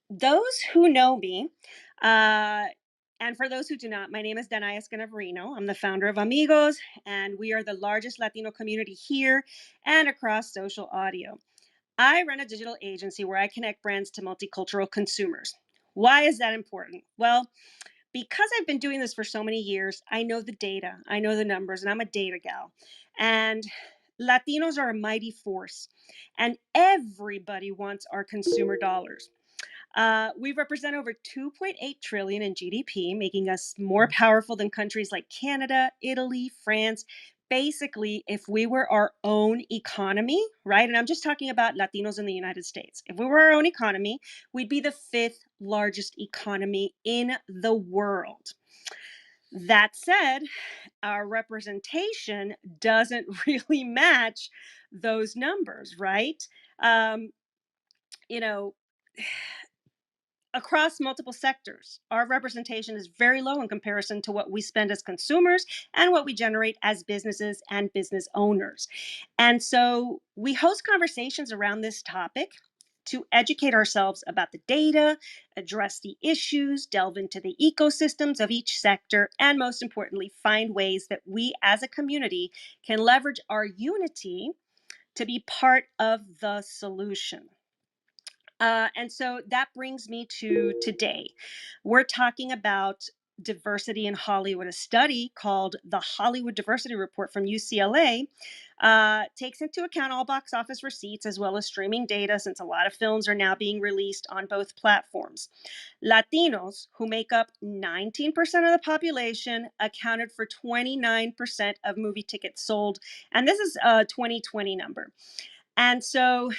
those who know me, uh, and for those who do not, my name is Danay Escanaverino. I'm the founder of Amigos, and we are the largest Latino community here and across social audio. I run a digital agency where I connect brands to multicultural consumers. Why is that important? Well, because I've been doing this for so many years, I know the data, I know the numbers, and I'm a data gal. And Latinos are a mighty force, and everybody wants our consumer dollars. We represent over 2.8 trillion in GDP, making us more powerful than countries like Canada, Italy, France. Basically, if we were our own economy, right? And I'm just talking about Latinos in the United States. If we were our own economy, we'd be the fifth largest economy in the world. That said, our representation doesn't really match those numbers, right? Um, you know, across multiple sectors, our representation is very low in comparison to what we spend as consumers and what we generate as businesses and business owners. And so we host conversations around this topic to educate ourselves about the data, address the issues, delve into the ecosystems of each sector, and most importantly, find ways that we as a community can leverage our unity to be part of the solution. And so that brings me to today. We're talking about diversity in Hollywood. A study called the Hollywood Diversity Report from UCLA takes into account all box office receipts as well as streaming data, since a lot of films are now being released on both platforms. Latinos, who make up 19% of the population, accounted for 29% of movie tickets sold. And this is a 2020 number. And so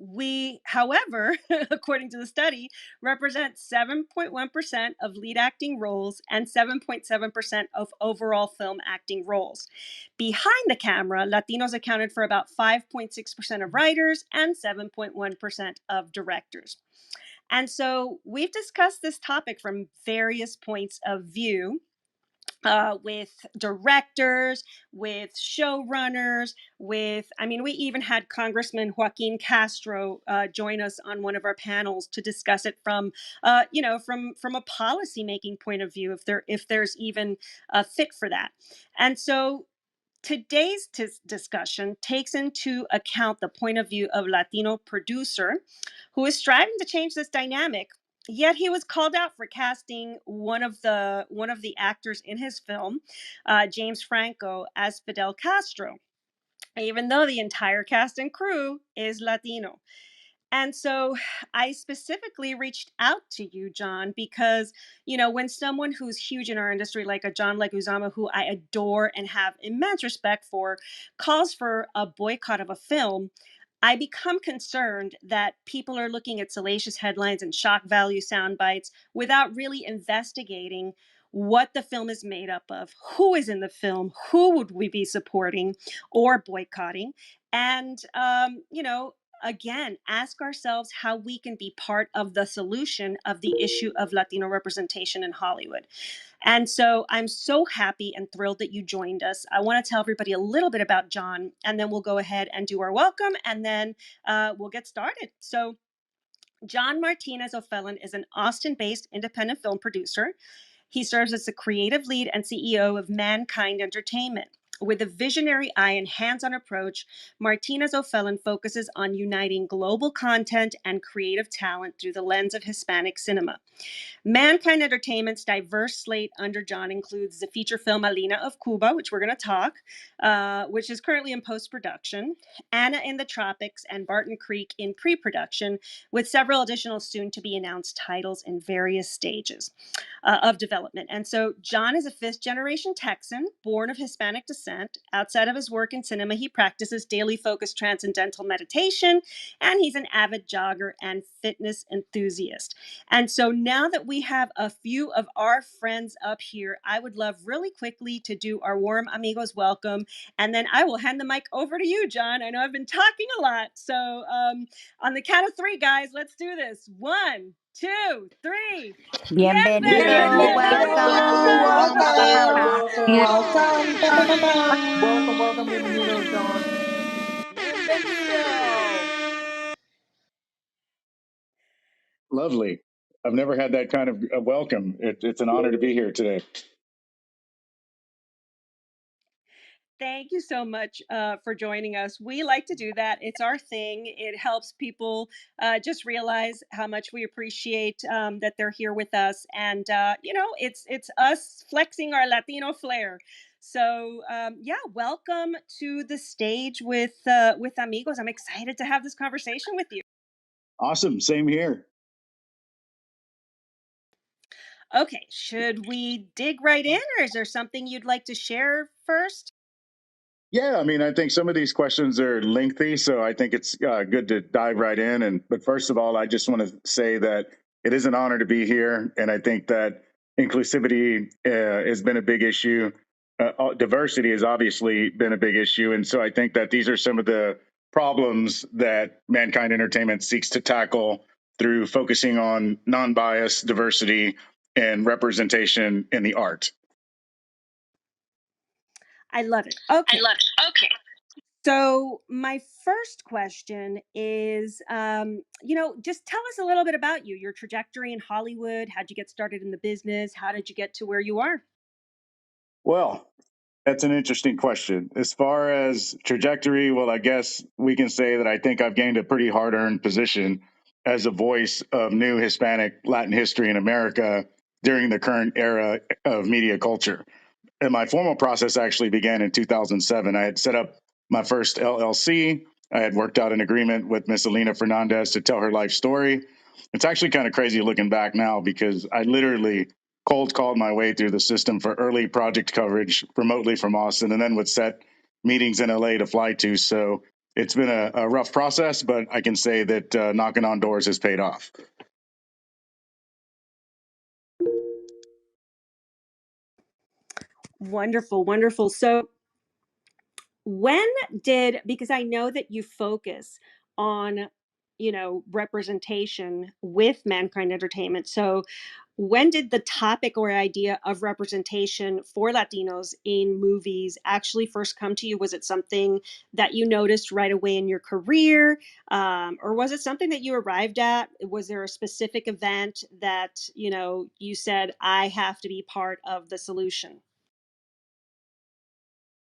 we, however, according to the study, represent 7.1% of lead acting roles and 7.7% of overall film acting roles. Behind the camera, Latinos accounted for about 5.6% of writers and 7.1% of directors. And so we've discussed this topic from various points of view, with directors, with showrunners, we even had Congressman Joaquin Castro join us on one of our panels to discuss it from, from a policy making point of view, if there's even a fit for that. And so today's discussion takes into account the point of view of Latino producer who is striving to change this dynamic. Yet he was called out for casting one of the actors in his film, James Franco, as Fidel Castro, even though the entire cast and crew is Latino. And so I specifically reached out to you, John, because, when someone who's huge in our industry, like a John Leguizamo, who I adore and have immense respect for, calls for a boycott of a film, I become concerned that people are looking at salacious headlines and shock value sound bites without really investigating what the film is made up of, who is in the film, who would we be supporting or boycotting, and again, ask ourselves how we can be part of the solution of the issue of Latino representation in Hollywood. And so I'm so happy and thrilled that you joined us. I want to tell everybody a little bit about John, and then we'll go ahead and do our welcome, and then we'll get started. So John Martinez O'Felan is an Austin-based independent film producer. He serves as the creative lead and CEO of Mankind Entertainment. With a visionary eye and hands-on approach, Martinez O'Felan focuses on uniting global content and creative talent through the lens of Hispanic cinema. Mankind Entertainment's diverse slate under John includes the feature film Alina of Cuba, which we're going to talk, which is currently in post-production, Anna in the Tropics, and Barton Creek in pre-production, with several additional soon-to-be-announced titles in various stages of development. And so John is a fifth-generation Texan, born of Hispanic descent. Outside of his work in cinema, he practices daily focused transcendental meditation, and he's an avid jogger and fitness enthusiast. And so now that we have a few of our friends up here, I would love really quickly to do our warm amigos welcome. And then I will hand the mic over to you, John. I know I've been talking a lot. So on the count of three, guys, let's do this. 1, 2, 3. Bienvenido, Bienvenido! welcome. Pa, pa, pa, Welcome. pa. Welcome. Pa, pa, pa, Welcome, pa. welcome, bienvenido, John. Bienvenido. Lovely. I've never had that kind of welcome. It's an honor to be here today. Thank you so much for joining us. We like to do that. It's our thing. It helps people just realize how much we appreciate that they're here with us, and it's us flexing our Latino flair. So yeah, welcome to the stage with amigos. I'm excited to have this conversation with you. Awesome. Same here. Okay, should we dig right in, or is there something you'd like to share first? Yeah, I mean, I think some of these questions are lengthy, so I think it's good to dive right in. But first of all, I just want to say that it is an honor to be here, and I think that inclusivity has been a big issue. Diversity has obviously been a big issue, and so I think that these are some of the problems that Mankind Entertainment seeks to tackle through focusing on non-bias diversity and representation in the art. I love it. I Okay. love it. Okay. So, my first question is, just tell us a little bit about you, your trajectory in Hollywood. How'd you get started in the business? How did you get to where you are? Well, that's an interesting question. As far as trajectory, well, I guess we can say that I think I've gained a pretty hard earned position as a voice of new Hispanic Latin history in America during the current era of media culture. And my formal process actually began in 2007. I had set up my first LLC. I had worked out an agreement with Miss Alina Fernandez to tell her life story. It's actually kind of crazy looking back now because I literally cold called my way through the system for early project coverage remotely from Austin and then would set meetings in LA to fly to. So it's been a rough process, but I can say that knocking on doors has paid off. Wonderful, wonderful. So, when because I know that you focus on, representation with Mankind Entertainment. So, when did the topic or idea of representation for Latinos in movies actually first come to you? Was it something that you noticed right away in your career? Or was it something that you arrived at? Was there a specific event that, you said, I have to be part of the solution?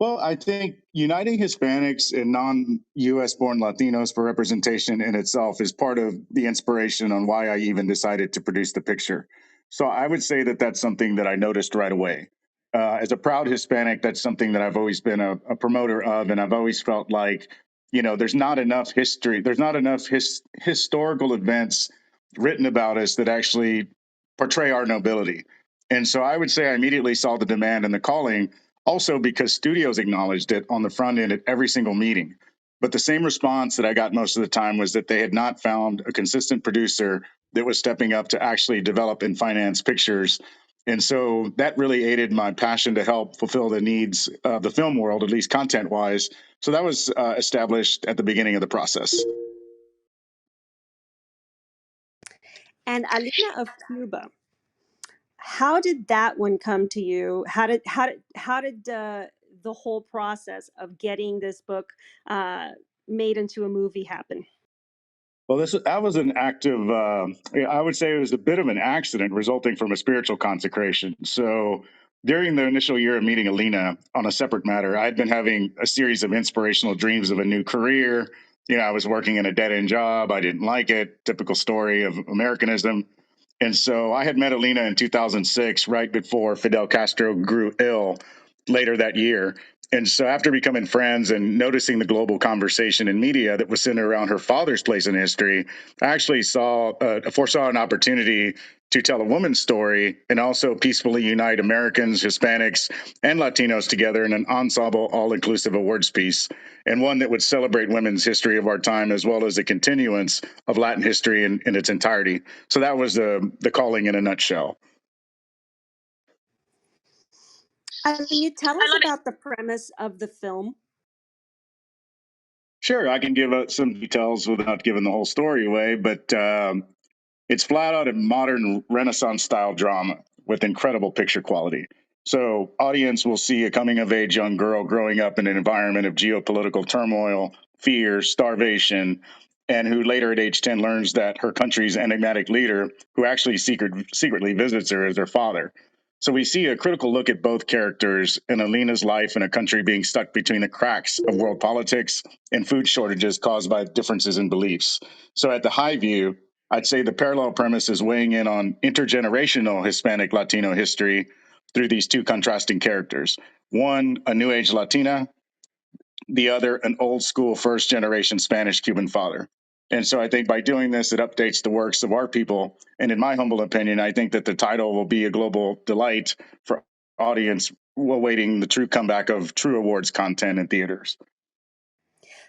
Well, I think uniting Hispanics and non US born Latinos for representation in itself is part of the inspiration on why I even decided to produce the picture. So I would say that that's something that I noticed right away. As a proud Hispanic, that's something that I've always been a promoter of. And I've always felt like, there's not enough history, there's not enough historical events written about us that actually portray our nobility. And so I would say I immediately saw the demand and the calling also, because studios acknowledged it on the front end at every single meeting. But the same response that I got most of the time was that they had not found a consistent producer that was stepping up to actually develop and finance pictures. And so that really aided my passion to help fulfill the needs of the film world, at least content wise. So that was established at the beginning of the process. And Alina of Cuba, how did that one come to you? How did the whole process of getting this book uh, made into a movie happen? Well, that was an act of, I would say it was a bit of an accident resulting from a spiritual consecration. So during the initial year of meeting Alina on a separate matter, I'd been having a series of inspirational dreams of a new career. I was working in a dead end job. I didn't like it. Typical story of Americanism. And so I had met Alina in 2006, right before Fidel Castro grew ill later that year. And so after becoming friends and noticing the global conversation in media that was centered around her father's place in history, I actually foresaw an opportunity to tell a woman's story and also peacefully unite Americans, Hispanics, and Latinos together in an ensemble, all-inclusive awards piece, and one that would celebrate women's history of our time as well as the continuance of Latin history in its entirety. So that was the calling in a nutshell. Can you tell I us love it. about the premise of the film? Sure, I can give some details without giving the whole story away, but it's flat out a modern Renaissance style drama with incredible picture quality. So, audience will see a coming of age young girl growing up in an environment of geopolitical turmoil, fear, starvation, and who later at age 10 learns that her country's enigmatic leader, who actually secretly visits her, is her father. So we see a critical look at both characters in Alina's life in a country being stuck between the cracks of world politics and food shortages caused by differences in beliefs. So at the high view, I'd say the parallel premise is weighing in on intergenerational Hispanic Latino history through these two contrasting characters. One, a New Age Latina, the other, an old school first generation Spanish Cuban father. And so I think by doing this, it updates the works of our people. And in my humble opinion, I think that the title will be a global delight for audience awaiting the true comeback of true awards content in theaters.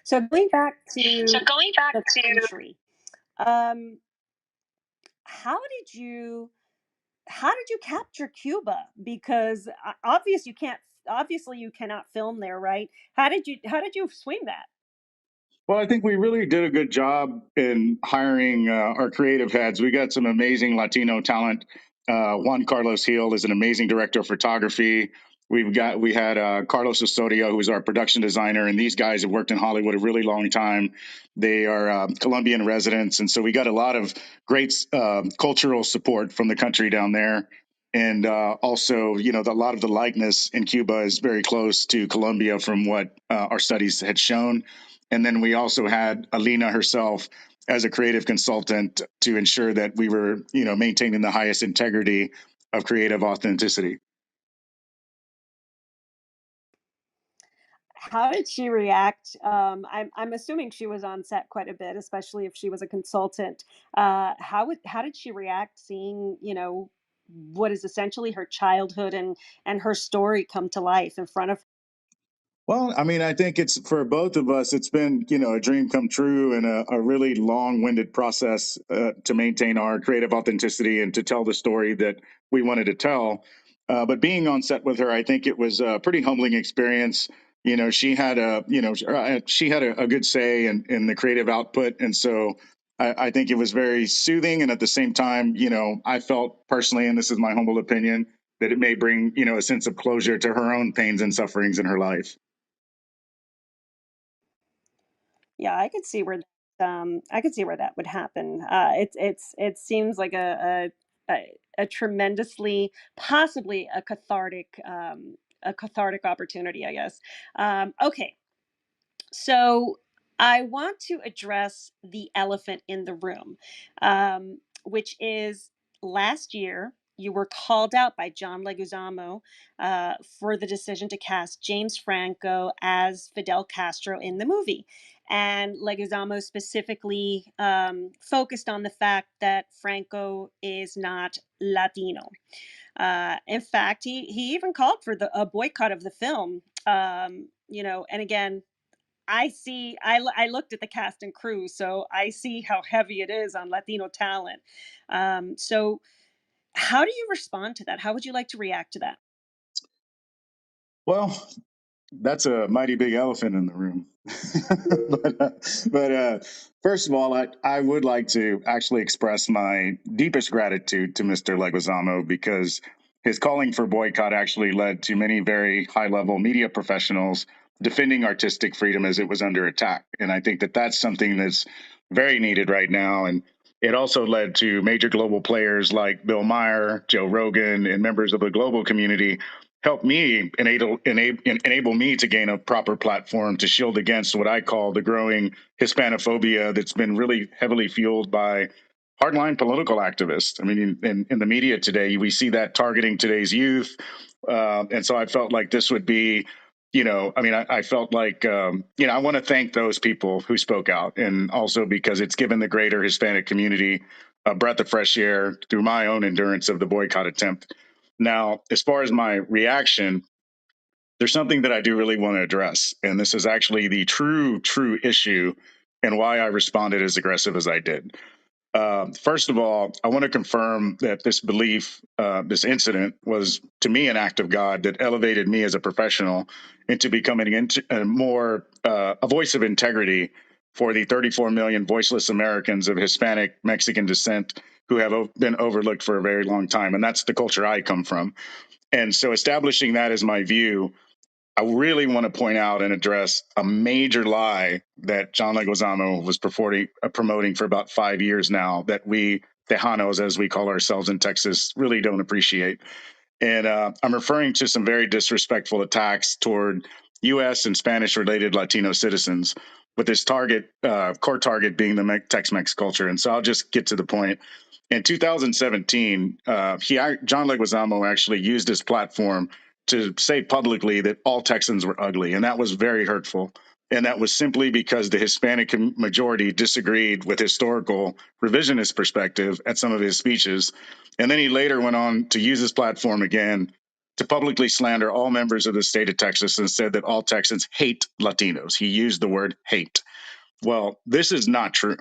So going back So to going back the to country, um, how did you how did you capture Cuba? Because obviously you cannot film there, right? How did you swing that? Well, I think we really did a good job in hiring our creative heads. We got some amazing Latino talent. Juan Carlos Gil is an amazing director of photography. We had Carlos Osorio, who's our production designer, and these guys have worked in Hollywood a really long time. They are Colombian residents, and so we got a lot of great cultural support from the country down there. And also, a lot of the likeness in Cuba is very close to Colombia from what our studies had shown. And then we also had Alina herself as a creative consultant to ensure that we were, maintaining the highest integrity of creative authenticity. How did she react? I'm assuming she was on set quite a bit, especially if she was a consultant. How did she react seeing what is essentially her childhood and her story come to life in front of her? Well, I mean, I think it's for both of us, it's been, a dream come true and a really long winded process to maintain our creative authenticity and to tell the story that we wanted to tell. But being on set with her, I think it was a pretty humbling experience. She had a good say in the creative output. And so I think it was very soothing. And at the same time, I felt personally, and this is my humble opinion, that it may bring, a sense of closure to her own pains and sufferings in her life. Yeah, I could see where that would happen. It seems like a tremendously, possibly a cathartic opportunity, I guess. Okay, so I want to address the elephant in the room, which is last year you were called out by John Leguizamo for the decision to cast James Franco as Fidel Castro in the movie. And Leguizamo specifically focused on the fact that Franco is not Latino. In fact, he even called for a boycott of the film. And again, I looked at the cast and crew, so I see how heavy it is on Latino talent. So how do you respond to that? How would you like to react to that? Well, that's a mighty big elephant in the room. but first of all, I would like to actually express my deepest gratitude to Mr. Leguizamo because his calling for boycott actually led to many very high level media professionals defending artistic freedom as it was under attack. And I think that that's something that's very needed right now. And it also led to major global players like Bill Maher, Joe Rogan, and members of the global community help me enable me to gain a proper platform to shield against what I call the growing Hispanophobia that's been really heavily fueled by hardline political activists. I mean, in the media today, we see that targeting today's youth. And so I felt like this would be, I felt like, I want to thank those people who spoke out. And also because it's given the greater Hispanic community a breath of fresh air through my own endurance of the boycott attempt. Now, as far as my reaction, there's something that I do really want to address. And this is actually the true issue and why I responded as aggressive as I did. First of all, I want to confirm that this belief, this incident, was to me an act of God that elevated me as a professional into becoming a voice of integrity for the 34 million voiceless Americans of Hispanic Mexican descent who have been overlooked for a very long time. And that's the culture I come from. And so establishing that as my view, I really want to point out and address a major lie that John Leguizamo was promoting for about 5 years now that we Tejanos, as we call ourselves in Texas, really don't appreciate. And I'm referring to some very disrespectful attacks toward U.S. and Spanish related Latino citizens, with this core target being the Tex Mex culture. And so I'll just get to the point. In 2017, John Leguizamo actually used his platform to say publicly that all Texans were ugly, and that was very hurtful. And that was simply because the Hispanic majority disagreed with historical revisionist perspective at some of his speeches. And then he later went on to use his platform again to publicly slander all members of the state of Texas and said that all Texans hate Latinos. He used the word hate. Well, this is not true,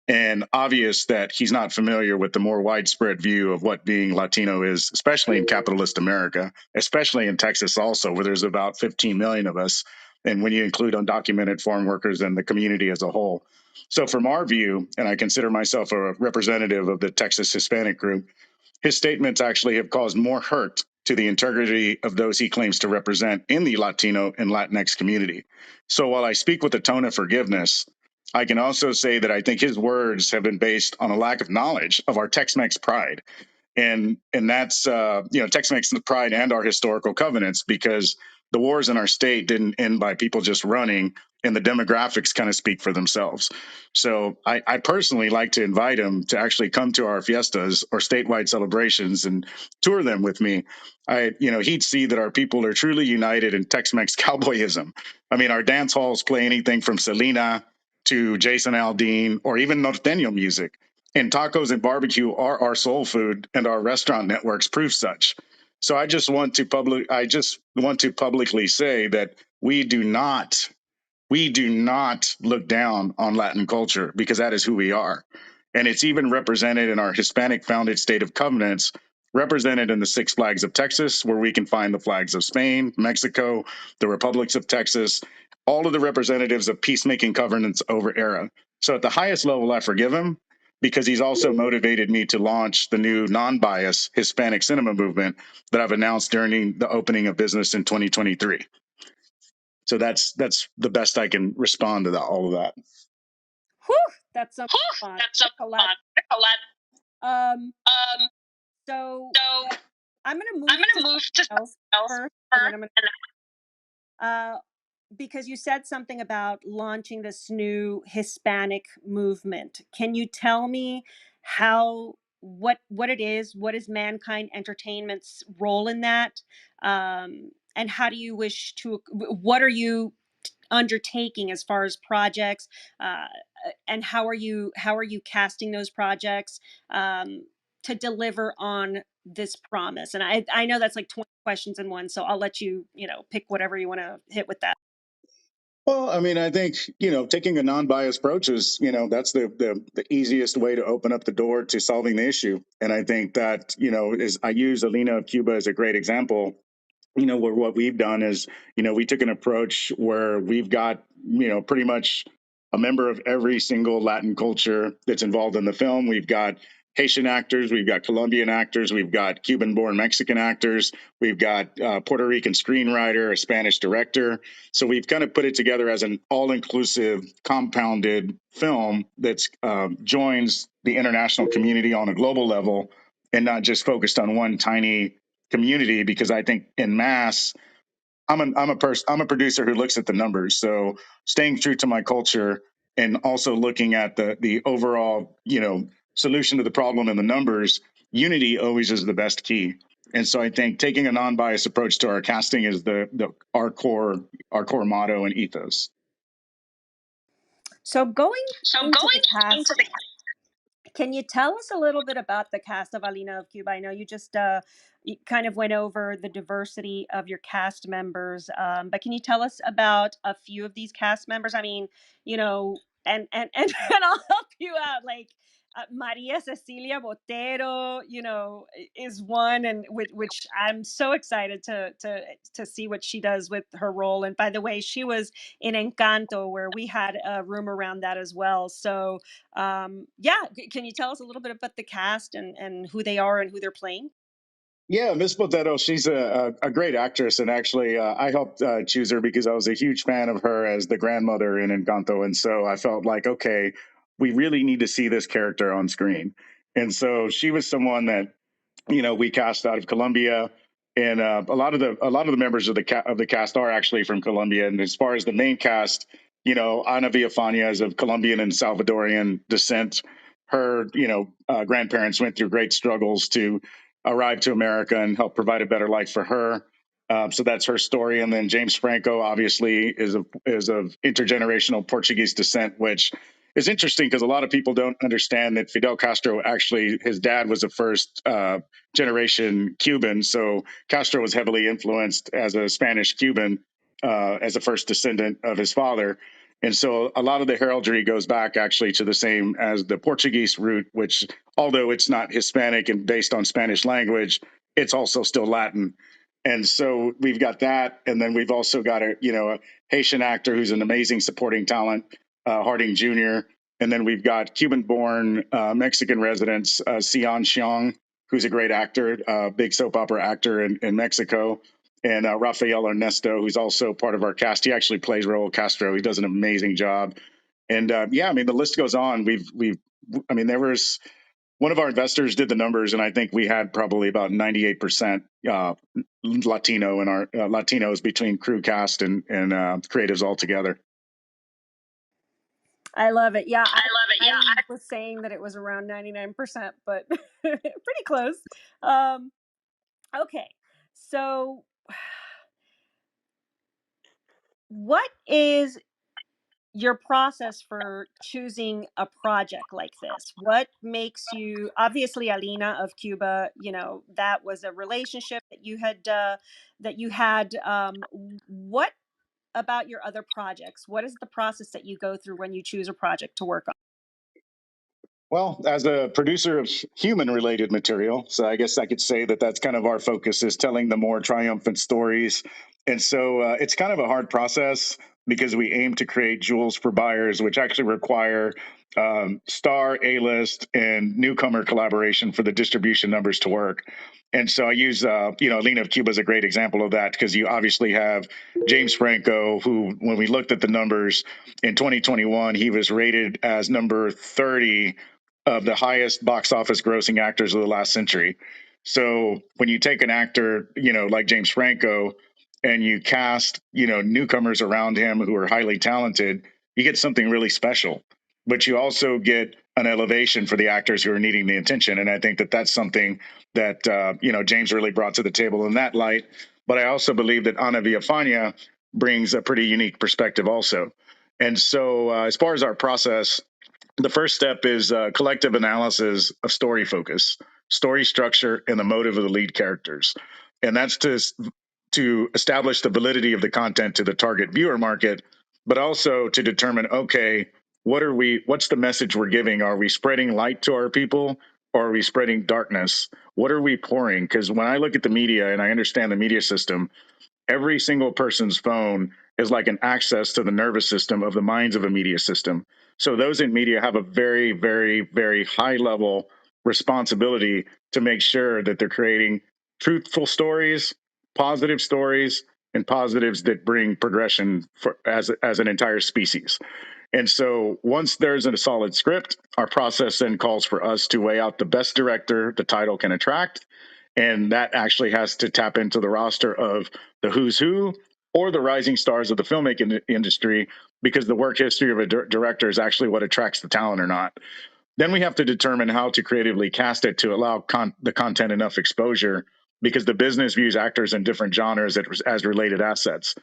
and obvious that he's not familiar with the more widespread view of what being Latino is, especially in capitalist America, especially in Texas also, where there's about 15 million of us, and when you include undocumented farm workers and the community as a whole. So from our view, and I consider myself a representative of the Texas Hispanic group, his statements actually have caused more hurt to the integrity of those he claims to represent in the Latino and Latinx community. So while I speak with a tone of forgiveness, I can also say that I think his words have been based on a lack of knowledge of our Tex-Mex pride, and that's Tex-Mex pride and our historical covenants, because the wars in our state didn't end by people just running, and the demographics kind of speak for themselves. So I personally like to invite him to actually come to our fiestas or statewide celebrations and tour them with me. He'd see that our people are truly united in Tex-Mex cowboyism. I mean, our dance halls play anything from Selena to Jason Aldean or even norteño music. And tacos and barbecue are our soul food, and our restaurant networks prove such. So I just want to publicly say that we do not look down on Latin culture, because that is who we are. And it's even represented in our Hispanic founded state of covenants, represented in the Six Flags of Texas, where we can find the flags of Spain, Mexico, the republics of Texas, all of the representatives of peacemaking covenants over era. So at the highest level, I forgive him, because he's also motivated me to launch the new non-bias Hispanic cinema movement that I've announced during the opening of business in 2023. So that's the best I can respond to all of that. Whew, that's some fun. Nicolette. Um, so I'm going to move to something else first, and then I'm going to, because you said something about launching this new Hispanic movement. Can you tell me what it is? What is Mankind Entertainment's role in that? And how do you wish to? What are you undertaking as far as projects? And how are you casting those projects to deliver on this promise? And I know that's like 20 questions in one, so I'll let you pick whatever you want to hit with that. Well, I mean, I think, taking a non-biased approach is, that's the easiest way to open up the door to solving the issue. And I think that, is I use Alina of Cuba as a great example. Where what we've done is, we took an approach where we've got, pretty much a member of every single Latin culture that's involved in the film. We've got Haitian actors, we've got Colombian actors, we've got Cuban-born Mexican actors, we've got Puerto Rican screenwriter, a Spanish director. So we've kind of put it together as an all-inclusive, compounded film that joins the international community on a global level, and not just focused on one tiny community. Because I think in mass, I'm a producer who looks at the numbers. So staying true to my culture and also looking at the overall, solution to the problem in the numbers, unity always is the best key. And so I think taking a non-biased approach to our casting is our core motto and ethos. So going into the casting, can you tell us a little bit about the cast of Alina of Cuba? I know you kind of went over the diversity of your cast members, but can you tell us about a few of these cast members? I mean, and and I'll help you out. Like Maria Cecilia Botero, is one, and which I'm so excited to see what she does with her role. And by the way, she was in Encanto, where we had a room around that as well. So yeah, can you tell us a little bit about the cast and who they are and who they're playing? Yeah, Miss Potato, she's a great actress. And actually, I helped choose her because I was a huge fan of her as the grandmother in Encanto. And so I felt like, okay, we really need to see this character on screen. And so she was someone that we cast out of Colombia, and a lot of the members of the cast are actually from Colombia. And as far as the main cast, Ana Villafana is of Colombian and Salvadorian descent. Her grandparents went through great struggles to arrive to America and help provide a better life for her. So that's her story. And then James Franco obviously is of intergenerational Portuguese descent, which is interesting because a lot of people don't understand that Fidel Castro, actually his dad was the first generation Cuban. So Castro was heavily influenced as a Spanish Cuban, as a first descendant of his father. And so a lot of the heraldry goes back actually to the same as the Portuguese root, which, although it's not Hispanic and based on Spanish language, it's also still Latin. And so we've got that. And then we've also got a Haitian actor who's an amazing supporting talent, Harding Jr. And then we've got Cuban born Mexican residents, Sion Xiong, who's a great actor, big soap opera actor in Mexico, and Rafael Ernesto, who's also part of our cast. He actually plays Raul Castro. He does an amazing job. And yeah, I mean, the list goes on. I mean, there was one of our investors did the numbers, and I think we had probably about 98% Latino in our Latinos between crew, cast, and creatives altogether. I love it. Yeah, I was saying that it was around 99%, but pretty close. Um, okay, so what is your process for choosing a project like this? What makes you, obviously Alina of Cuba, that was a relationship that you had. What about your other projects? What is the process that you go through when you choose a project to work on? Well, as a producer of human related material, so I guess I could say that that's kind of our focus, is telling the more triumphant stories. And so it's kind of a hard process because we aim to create jewels for buyers, which actually require star, A-list, and newcomer collaboration for the distribution numbers to work. And so I use, Alina of Cuba is a great example of that, because you obviously have James Franco, who, when we looked at the numbers in 2021, he was rated as number 30 of the highest box office grossing actors of the last century. So when you take an actor, like James Franco, and you cast, newcomers around him who are highly talented, you get something really special. But you also get an elevation for the actors who are needing the attention. And I think that that's something that, James really brought to the table in that light. But I also believe that Ana Villafana brings a pretty unique perspective also. And so, as far as our process, the first step is collective analysis of story focus, story structure, and the motive of the lead characters. And that's to establish the validity of the content to the target viewer market, but also to determine, okay, what's the message we're giving? Are we spreading light to our people, or are we spreading darkness? What are we pouring? Because when I look at the media and I understand the media system, every single person's phone is like an access to the nervous system of the minds of a media system. So those in media have a very, very, very high level responsibility to make sure that they're creating truthful stories, and positives that bring progression as an entire species. And so once there's a solid script, our process then calls for us to weigh out the best director the title can attract. And that actually has to tap into the roster of the who's who or the rising stars of the filmmaking industry, because the work history of a director is actually what attracts the talent or not. Then we have to determine how to creatively cast it to allow the content enough exposure, because the business views actors in different genres as related assets.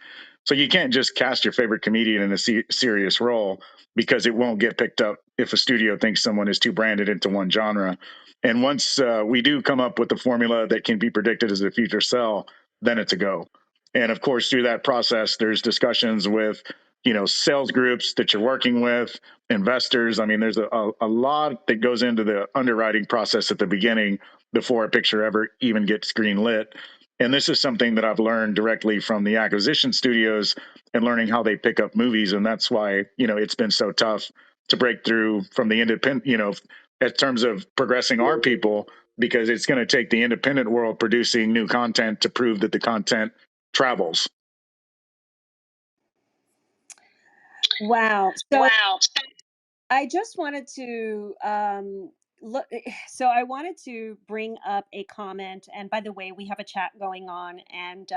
So you can't just cast your favorite comedian in a serious role, because it won't get picked up if a studio thinks someone is too branded into one genre. And once we do come up with a formula that can be predicted as a future sell, then it's a go. And of course, through that process, there's discussions with sales groups that you're working with, investors. I mean, there's a lot that goes into the underwriting process at the beginning before a picture ever even gets green lit. And this is something that I've learned directly from the acquisition studios and learning how they pick up movies. And that's why, it's been so tough to break through from the independent, in terms of progressing our people, because it's going to take the independent world producing new content to prove that the content travels. Wow. So I just wanted to look. So I wanted to bring up a comment. And by the way, we have a chat going on, and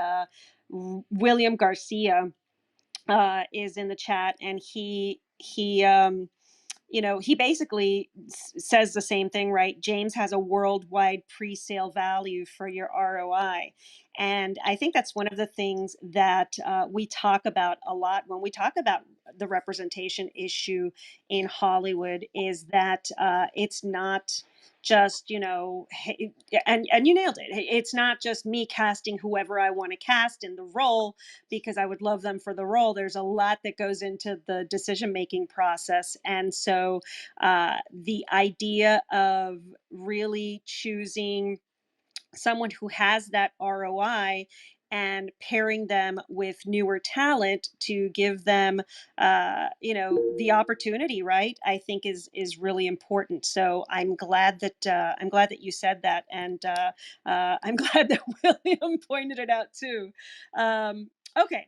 William Garcia is in the chat, and he basically says the same thing, right? James has a worldwide pre-sale value for your ROI. And I think that's one of the things that we talk about a lot when we talk about the representation issue in Hollywood, is that it's not just, and you nailed it. It's not just me casting whoever I want to cast in the role because I would love them for the role. There's a lot that goes into the decision making process. And so the idea of really choosing someone who has that ROI and pairing them with newer talent to give them the opportunity, right, I think is really important. So I'm glad that you said that, and I'm glad that William pointed it out too. Okay,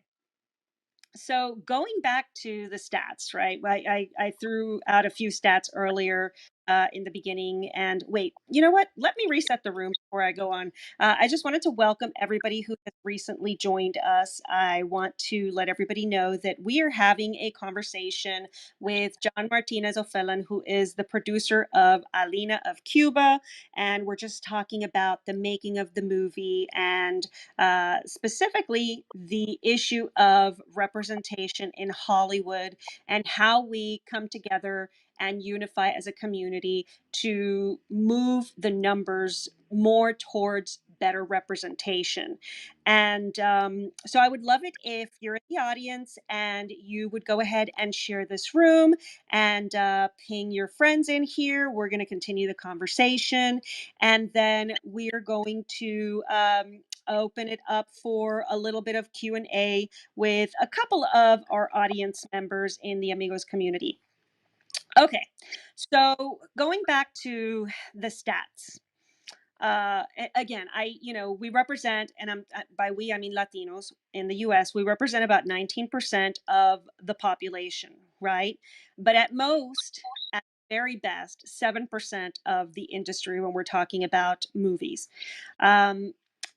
so going back to the stats, right? I threw out a few stats earlier in the beginning, and wait, you know what? Let me reset the room before I go on. I just wanted to welcome everybody who has recently joined us. I want to let everybody know that we are having a conversation with John Martinez O'Felan, who is the producer of Alina of Cuba, and we're just talking about the making of the movie and specifically the issue of representation in Hollywood and how we come together and unify as a community to move the numbers more towards better representation. And so I would love it if you're in the audience and you would go ahead and share this room and ping your friends in here. We're going to continue the conversation, and then we are going to open it up for a little bit of Q&A with a couple of our audience members in the Amigos community. Okay, so going back to the stats. Again, we represent, and by we, I mean Latinos in the US, we represent about 19% of the population, right? But at most, at very best, 7% of the industry when we're talking about movies.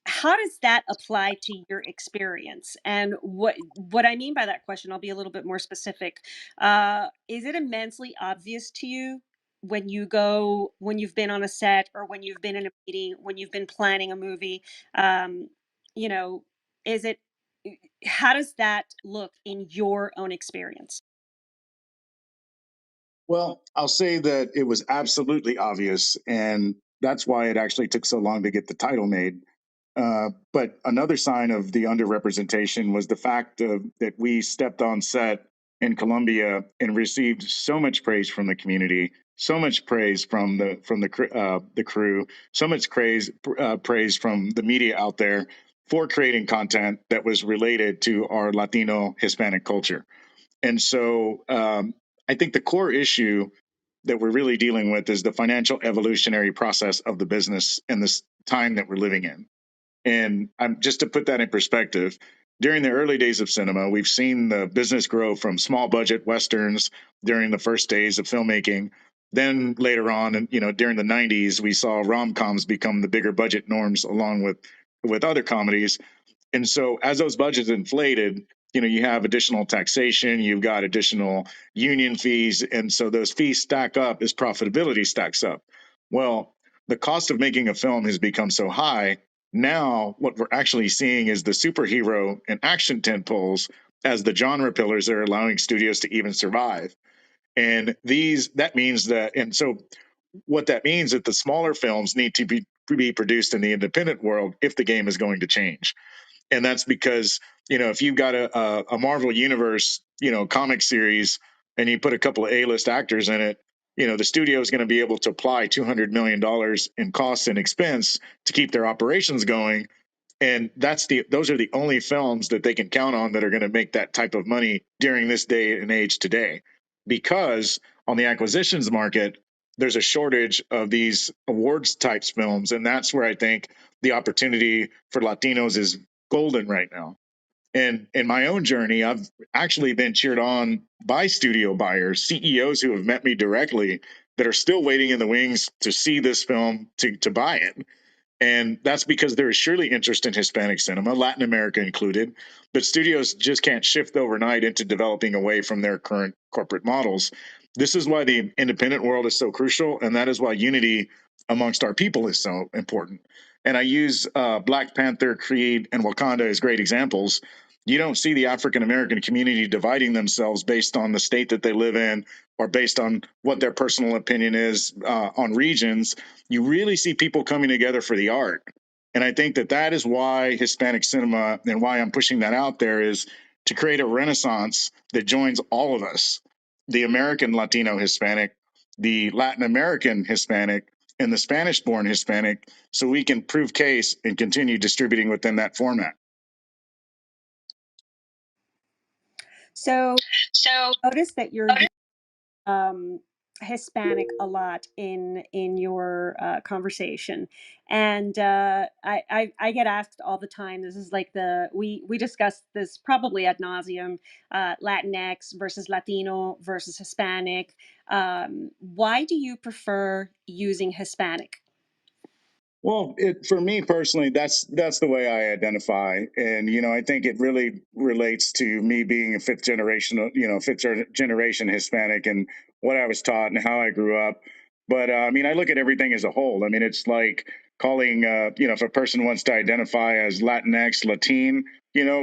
How does that apply to your experience? And what I mean by that question, I'll be a little bit more specific. Is it immensely obvious to you when you've been on a set, or when you've been in a meeting, when you've been planning a movie? Um, you know, is it How does that look in your own experience? Well, I'll say that it was absolutely obvious, and that's why it actually took so long to get the title made. But another sign of the underrepresentation was the fact that we stepped on set in Colombia and received so much praise from the community, so much praise from the crew, so much praise from the media out there for creating content that was related to our Latino Hispanic culture. And so I think the core issue that we're really dealing with is the financial evolutionary process of the business and this time that we're living in. And just to put that in perspective, during the early days of cinema, we've seen the business grow from small budget westerns during the first days of filmmaking. Then later on, and during the '90s, we saw rom-coms become the bigger budget norms, along with other comedies. And so as those budgets inflated, you have additional taxation, you've got additional union fees. And so those fees stack up as profitability stacks up. Well, the cost of making a film has become so high. Now, what we're actually seeing is the superhero and action tentpoles as the genre pillars that are allowing studios to even survive. And that means that, and so what that means is that the smaller films need to be produced in the independent world if the game is going to change. And that's because if you've got a Marvel Universe comic series and you put a couple of A-list actors in it, the studio is going to be able to apply $200 million in costs and expense to keep their operations going. And those are the only films that they can count on that are going to make that type of money during this day and age today. Because on the acquisitions market, there's a shortage of these awards types films, and that's where I think the opportunity for Latinos is golden right now. And in my own journey, I've actually been cheered on by studio buyers, CEOs who have met me directly that are still waiting in the wings to see this film to buy it. And that's because there is surely interest in Hispanic cinema, Latin America included, but studios just can't shift overnight into developing away from their current corporate models. This is why the independent world is so crucial, and that is why unity amongst our people is so important. And I use Black Panther, Creed, and Wakanda as great examples. You don't see the African American community dividing themselves based on the state that they live in or based on what their personal opinion is on regions. You really see people coming together for the art. And I think that that is why Hispanic cinema and why I'm pushing that out there is to create a renaissance that joins all of us, the American Latino Hispanic, the Latin American Hispanic, and the Spanish born Hispanic, so we can prove case and continue distributing within that format. So So notice that you're um, Hispanic a lot in your conversation, and I get asked all the time. This is like we discuss this probably ad nauseum. Latinx versus Latino versus Hispanic. Why do you prefer using Hispanic? Well, for me personally, that's the way I identify, and I think it really relates to me being a fifth generation Hispanic, and what I was taught and how I grew up. But I mean, I look at everything as a whole. I mean, it's like calling, if a person wants to identify as Latinx, Latin,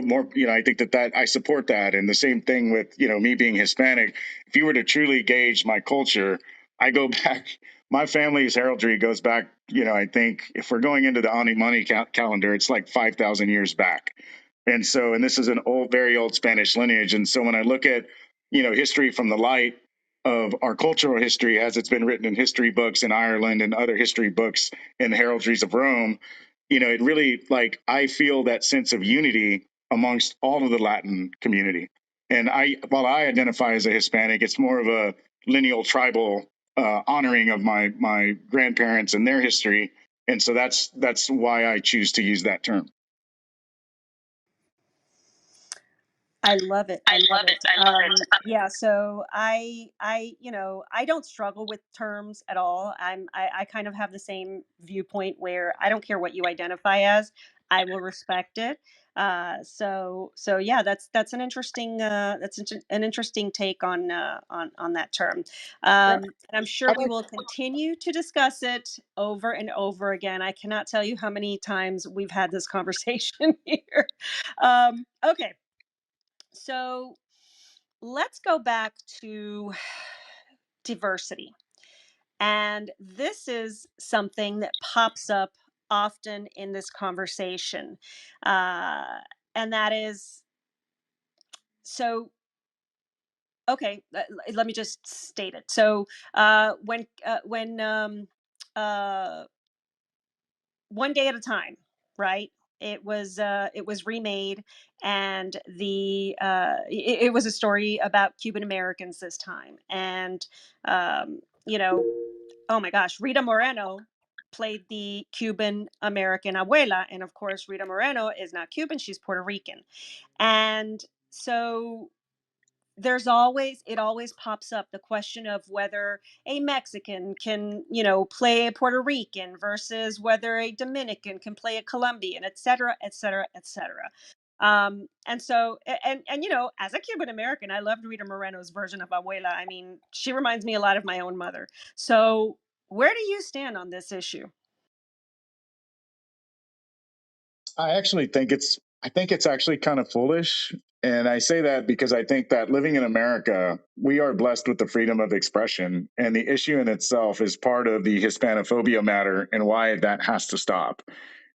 more, I think that I support that, and the same thing with me being Hispanic. If you were to truly gauge my culture, I go back. My family's heraldry goes back, I think if we're going into the Ani Money calendar, it's like 5,000 years back. And this is an old, very old Spanish lineage. And so when I look at, history from the light of our cultural history as it's been written in history books in Ireland and other history books in the heraldries of Rome, it really, like, I feel that sense of unity amongst all of the Latin community. And while I identify as a Hispanic, it's more of a lineal tribal honoring of my grandparents and their history, and so that's why I choose to use that term. I love it. I I love love it. it. I love it. Yeah. So I don't struggle with terms at all. I kind of have the same viewpoint where I don't care what you identify as. I will respect it. So yeah, that's an interesting an interesting take on that term. Yeah. And I'm sure we will continue to discuss it over and over again. I cannot tell you how many times we've had this conversation here. Okay. So let's go back to diversity. And this is something that pops up often in this conversation. Uh, and that is so, okay, let me just state it. So when One Day at a Time, right? It was remade, and it was a story about Cuban Americans this time, and you know, oh my gosh, Rita Moreno played the Cuban American abuela, and of course, Rita Moreno is not Cuban; she's Puerto Rican, and so it always pops up the question of whether a Mexican can, play a Puerto Rican versus whether a Dominican can play a Colombian, et cetera, et cetera, et cetera. And so, and as a Cuban American, I loved Rita Moreno's version of Abuela. I mean, she reminds me a lot of my own mother. So, where do you stand on this issue? I think it's actually kind of foolish. And I say that because I think that living in America, we are blessed with the freedom of expression. And the issue in itself is part of the Hispanophobia matter and why that has to stop.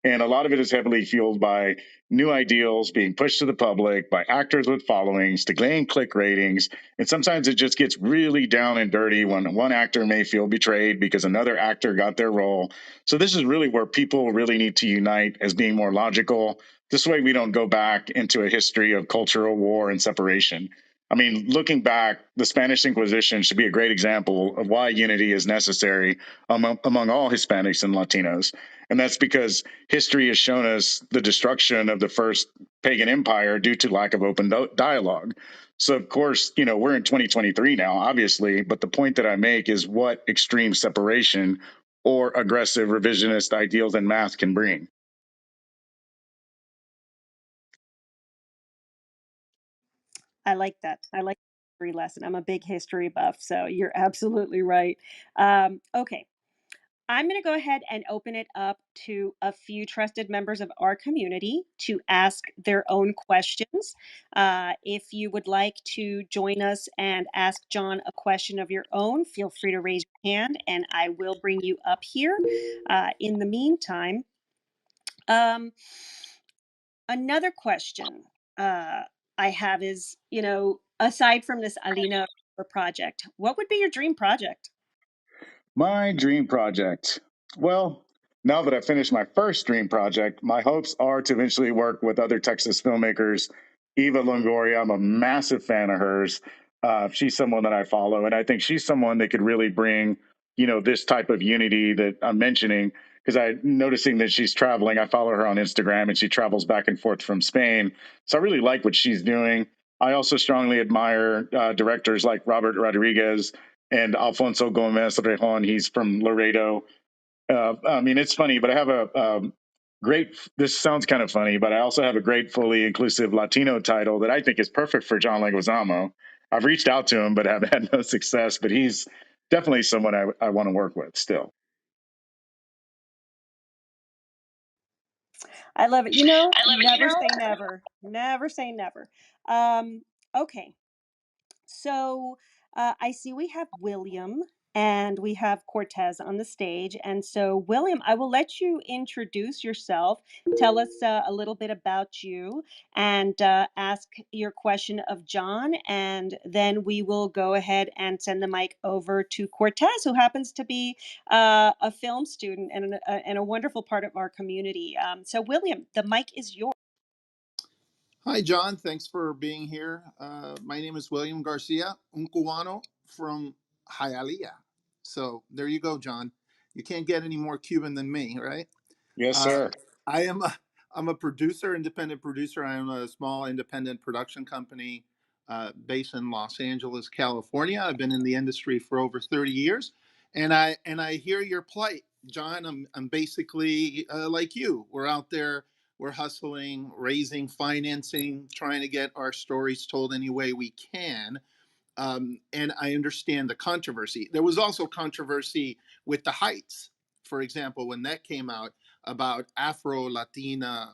And a lot of it is heavily fueled by new ideals being pushed to the public by actors with followings to gain click ratings. And sometimes it just gets really down and dirty when one actor may feel betrayed because another actor got their role. So this is really where people really need to unite as being more logical. This way we don't go back into a history of cultural war and separation. I mean, looking back, the Spanish Inquisition should be a great example of why unity is necessary among all Hispanics and Latinos. And that's because history has shown us the destruction of the first pagan empire due to lack of open dialogue. So, of course, we're in 2023 now, obviously, but the point that I make is what extreme separation or aggressive revisionist ideals in math can bring. I like that. I like the history lesson. I'm a big history buff, so you're absolutely right. Okay, I'm going to go ahead and open it up to a few trusted members of our community to ask their own questions. If you would like to join us and ask John a question of your own, feel free to raise your hand and I will bring you up here. In the meantime, um, another question I have is, aside from this Alina project, what would be your dream project? My dream project. Well, now that I finished my first dream project, my hopes are to eventually work with other Texas filmmakers. Eva Longoria, I'm a massive fan of hers. She's someone that I follow, and I think she's someone that could really bring, this type of unity that I'm mentioning. Because I'm noticing that she's traveling. I follow her on Instagram, and she travels back and forth from Spain. So I really like what she's doing. I also strongly admire directors like Robert Rodriguez and Alfonso Gomez Rejon. He's from Laredo. I mean, it's funny, but I have a great. This sounds kind of funny, but I also have a great, fully inclusive Latino title that I think is perfect for John Leguizamo. I've reached out to him, but have had no success. But he's definitely someone I want to work with still. I love it. Never say never. Never say never. Okay. So I see we have William and we have Cortez on the stage. And so, William, I will let you introduce yourself. Tell us a little bit about you and ask your question of John. And then we will go ahead and send the mic over to Cortez, who happens to be a film student and a wonderful part of our community. So, William, the mic is yours. Hi, John. Thanks for being here. My name is William Garcia, un Cubano from Hialeah. So there you go, John. You can't get any more Cuban than me, right? Yes, Uh, sir. I am a I'm a producer, independent producer. I own a small independent production company based in Los Angeles, California. I've been in the industry for over 30 years, and I hear your plight, John. I'm basically like you. We're out there, we're hustling, raising financing, trying to get our stories told any way we can. And I understand the controversy. There was also controversy with the Heights, for example, when that came out about Afro Latina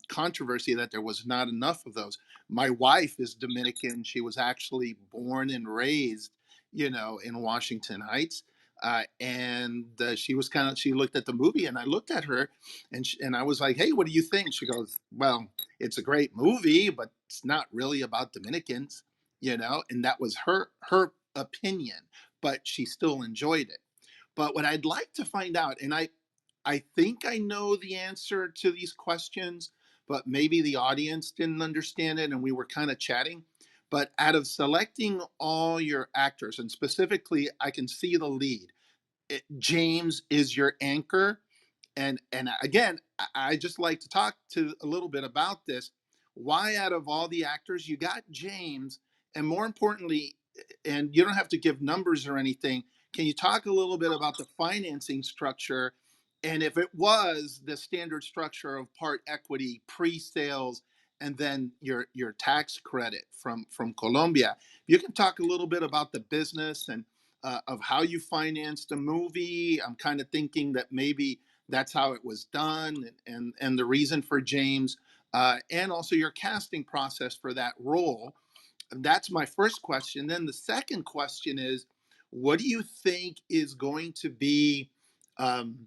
controversy, that there was not enough of those. My wife is Dominican. She was actually born and raised, in Washington Heights. And she was she looked at the movie, and I looked at her, and I was like, "Hey, what do you think?" She goes, "Well, it's a great movie, but it's not really about Dominicans." And that was her opinion, but she still enjoyed it. But what I'd like to find out, and I think I know the answer to these questions, but maybe the audience didn't understand it and we were kind of chatting. But out of selecting all your actors, and specifically I can see the lead, James is your anchor. And again, I just like to talk to a little bit about this. Why, out of all the actors, you got James, and more importantly, and you don't have to give numbers or anything. Can you talk a little bit about the financing structure, and if it was the standard structure of part equity, pre-sales, and then your tax credit from Colombia? You can talk a little bit about the business and of how you financed a movie. I'm kind of thinking that maybe that's how it was done, and the reason for James, and also your casting process for that role. That's my first question. Then the second question is, what do you think is going to be um,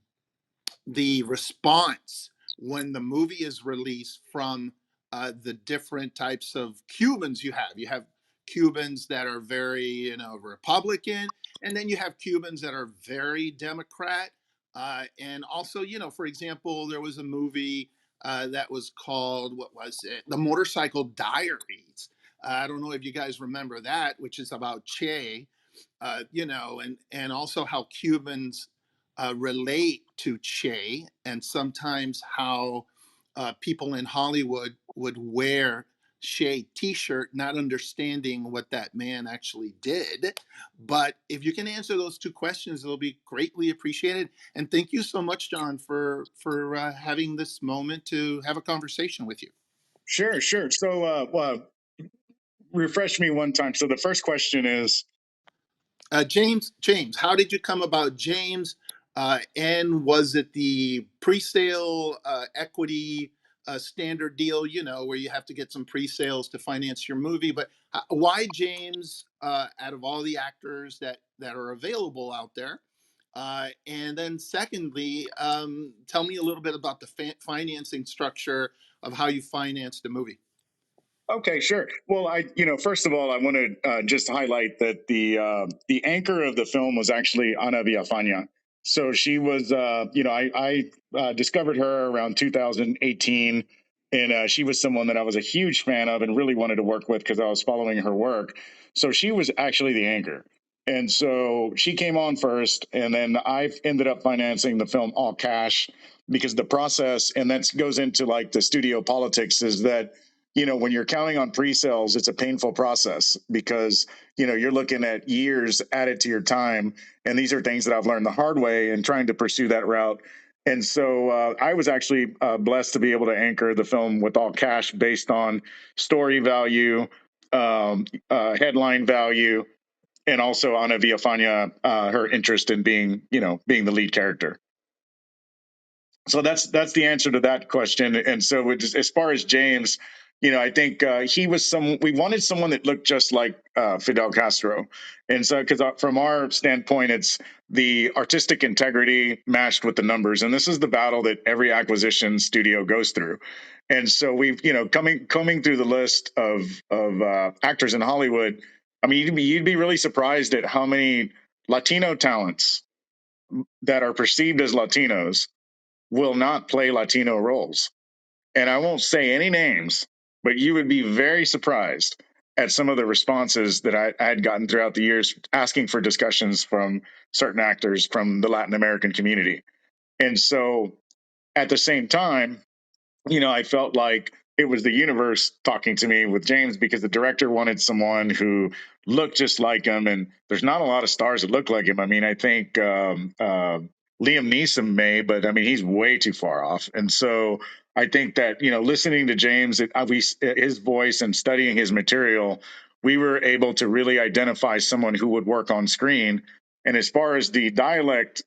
the response when the movie is released from the different types of Cubans you have? You have Cubans that are very, Republican, and then you have Cubans that are very Democrat. And also, for example, there was a movie that was called, what was it? The Motorcycle Diaries. I don't know if you guys remember that, which is about Che, and also how Cubans relate to Che, and sometimes how people in Hollywood would wear Che T-shirt, not understanding what that man actually did. But if you can answer those two questions, it'll be greatly appreciated. And thank you so much, John, for having this moment to have a conversation with you. Sure, sure. So, refresh me one time. So the first question is, James, how did you come about James? And was it the pre-sale equity standard deal, where you have to get some pre-sales to finance your movie? But why James, out of all the actors that are available out there? And then secondly, tell me a little bit about the financing structure of how you financed the movie. okay, sure. Well, first of all, I want to just highlight that the anchor of the film was actually Ana Villafana. So she was, I discovered her around 2018, and she was someone that I was a huge fan of and really wanted to work with because I was following her work. So she was actually the anchor. And so she came on first, and then I ended up financing the film all cash because the process, and that goes into like the studio politics, is that when you're counting on pre-sales, it's a painful process because, you're looking at years added to your time. And these are things that I've learned the hard way and trying to pursue that route. And so I was actually blessed to be able to anchor the film with all cash based on story value, headline value, and also Ana Villafana, her interest in being the lead character. So that's the answer to that question. And so as far as James, I think he was we wanted someone that looked just like Fidel Castro. And so because from our standpoint, it's the artistic integrity matched with the numbers, and this is the battle that every acquisition studio goes through. And so we've combing through the list of actors in Hollywood. I mean, you'd be really surprised at how many Latino talents that are perceived as Latinos will not play Latino roles. And I won't say any names, but you would be very surprised at some of the responses that I had gotten throughout the years asking for discussions from certain actors from the Latin American community. And so at the same time, I felt like it was the universe talking to me with James because the director wanted someone who looked just like him, and there's not a lot of stars that look like him. I mean, I think Liam Neeson may, but I mean, he's way too far off. And so I think that listening to James, his voice and studying his material, we were able to really identify someone who would work on screen. And as far as the dialect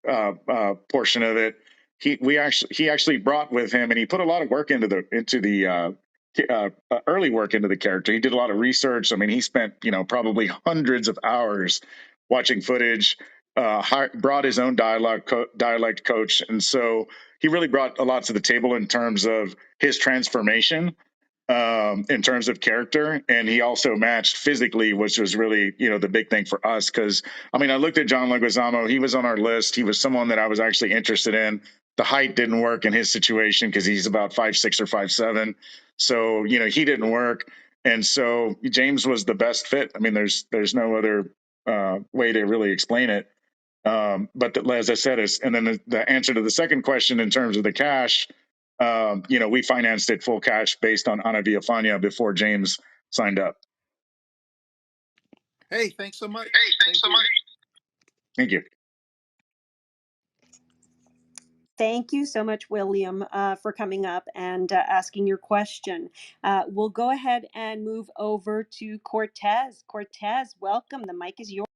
portion of it, he actually brought with him, and he put a lot of work into the early work into the character. He did a lot of research. I mean, he spent probably hundreds of hours watching footage. Brought his own dialect coach, and so he really brought a lot to the table in terms of his transformation, in terms of character, and he also matched physically, which was really the big thing for us. Because I mean, I looked at John Leguizamo; he was on our list. He was someone that I was actually interested in. The height didn't work in his situation because he's about 5'6" or 5'7", so he didn't work. And so James was the best fit. I mean, there's no other way to really explain it. As I said, and then the answer to the second question in terms of the cash, we financed it full cash based on Ana Villafana before James signed up. Hey, thanks so much. Hey, thanks Thank so you. much. Thank you. Thank you so much, William, for coming up and asking your question. We'll go ahead and move over to Cortez. Cortez, welcome. The mic is yours.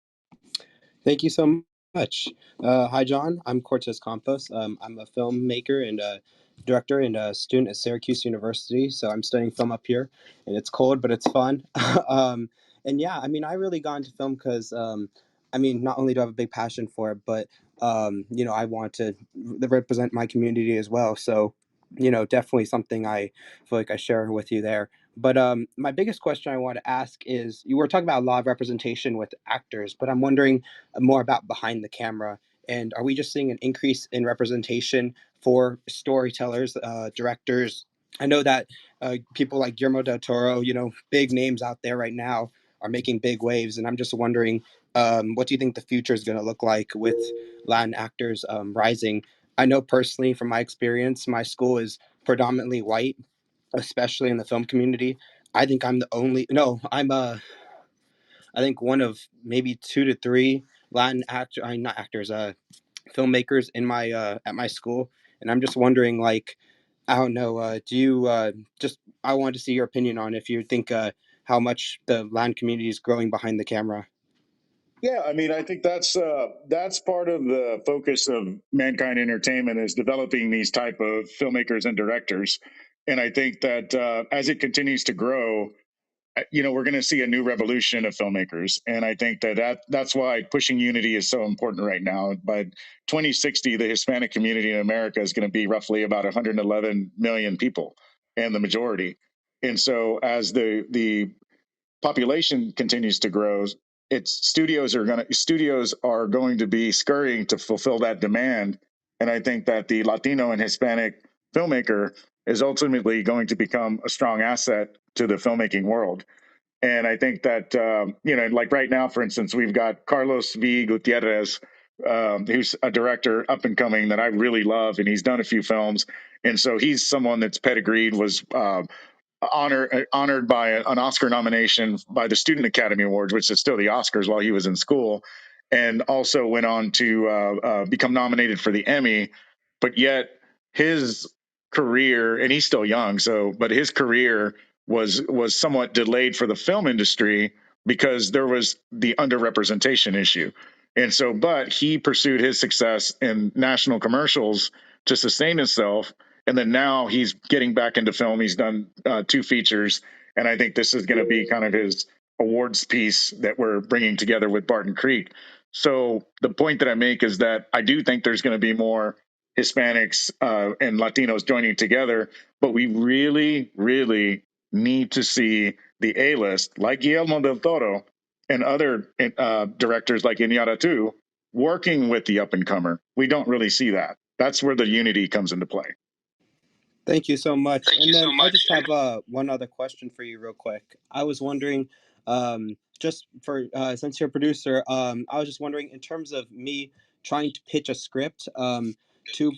Thank you so much. Hi, John. I'm Cortez Campos. I'm a filmmaker and a director and a student at Syracuse University. So I'm studying film up here, and it's cold, but it's fun. And yeah, I mean, I really got into film because, I mean, not only do I have a big passion for it, but I want to represent my community as well. So, definitely something I feel like I share with you there. But my biggest question I want to ask is, you were talking about a lot of representation with actors, but I'm wondering more about behind the camera. And are we just seeing an increase in representation for storytellers, directors, I know that people like Guillermo del Toro, big names out there right now, are making big waves, and I'm just wondering, what do you think the future is going to look like with Latin actors rising? I know personally from my experience, my school is predominantly white, especially in the film community. I think I'm the only. No, I think one of maybe two to three Latin actor, I mean, not actors, filmmakers in my at my school, and I'm just wondering, like, I don't know, do you just I wanted to see your opinion on if you think how much the Latin community is growing behind the camera. Yeah, I mean, I think that's part of the focus of Mankind Entertainment is developing these type of filmmakers and directors. And I think that as it continues to grow, we're going to see a new revolution of filmmakers. And I think that's why pushing unity is so important right now. By 2060, the Hispanic community in America is going to be roughly about 111 million people, and the majority. And so as the population continues to grow, studios are going to be scurrying to fulfill that demand. And I think that the Latino and Hispanic filmmaker is ultimately going to become a strong asset to the filmmaking world. And I think that like right now, for instance, we've got Carlos V. Gutierrez, who's a director up and coming that I really love, and he's done a few films. And so he's someone that's pedigreed, was honored by an Oscar nomination by the Student Academy Awards, which is still the Oscars, while he was in school, and also went on to become nominated for the Emmy. But yet his career, and he's still young, but his career was somewhat delayed for the film industry because there was the underrepresentation issue. And so, but he pursued his success in national commercials to sustain himself, and then now he's getting back into film. He's done two features, and I think this is going to be kind of his awards piece that we're bringing together with Barton Creek. So the point that I make is that I do think there's going to be more Hispanics and Latinos joining together, but we really, really need to see the A list, like Guillermo del Toro and other directors like Iñárritu, working with the up and comer. We don't really see that. That's where the unity comes into play. Thank you so much. And then I just have one other question for you, real quick. I was wondering, just for since you're a producer, I was just wondering, in terms of me trying to pitch a script to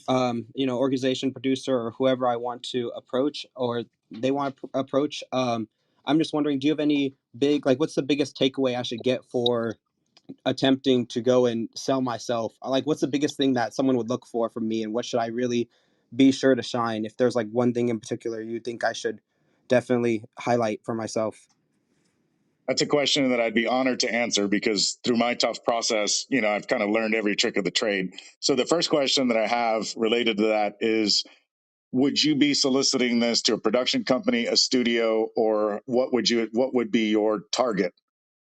organization, producer, or whoever I want to approach, or they want to approach. I'm just wondering, do you have any big, like, what's the biggest takeaway I should get for attempting to go and sell myself? Like, what's the biggest thing that someone would look for from me, and what should I really be sure to shine? If there's like one thing in particular you think I should definitely highlight for myself. That's a question that I'd be honored to answer, because through my tough process, I've kind of learned every trick of the trade. So the first question that I have related to that is, would you be soliciting this to a production company, a studio, or what would be your target,